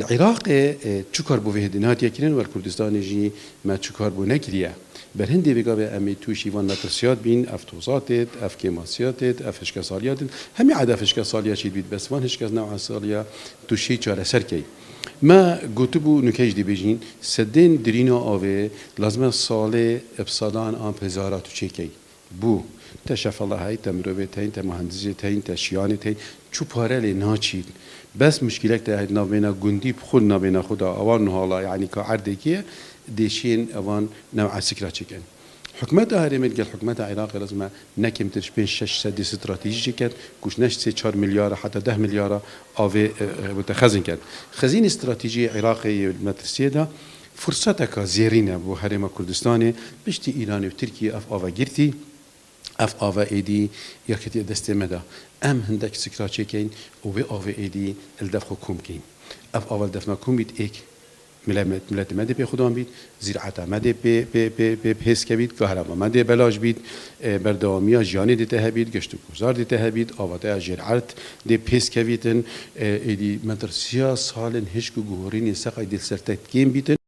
العراق چکار بو وهدینات یکرین و کردستان جی ما چکار بو نکریه بر هندی بگا به امی توشی وان نترسیات بین افتوزاتت اف کماسیاتت اف هشکسالیاتت همی عدا هشکسالیا شید بید بس وان هشکس نوع سالیا توشی چاره سرکی ما گوتبو نکش دی بجین سدین درینا آوه لازم سال ابصادان آن پزاراتو چیکی بو تشف الله هاي تمروه تين تمهندسي تين تشياني تين شو بارالي ناچين بس مشكلة تاعت نابينا جندي بخود نابينا خدا اوان حالا يعني كعردكيه ديشين اوان نوع سكرة چكن حكمتها هرمت قال حكمتها العراق لازم نكم ترش بين 6 سد استراتيجي كان كوش نش 4 مليار حتى 10 مليار اوي متخزن كان خزين استراتيجي عراقي المدرسيه ده فرصتك زيرينه بو هرم كردستاني بشتي ايران وتركيا اف اوه گرتي اف آوا ایدی یا کتی دست مدا ام هندک سکراچه کین و به آوا ایدی الدف حکوم کین اف آوا الدف نکوم بید ایک ملت مده به خودم بید زراعت مده به حس کبید کهربا مده بلاج بید بردامی جانی دیته بید گشت گذار دیته بید آواده زراعت دی حس کبیدن ایدی مدرسیا سالن هیچ گوهرین سقای دل سرتت کیم بیدن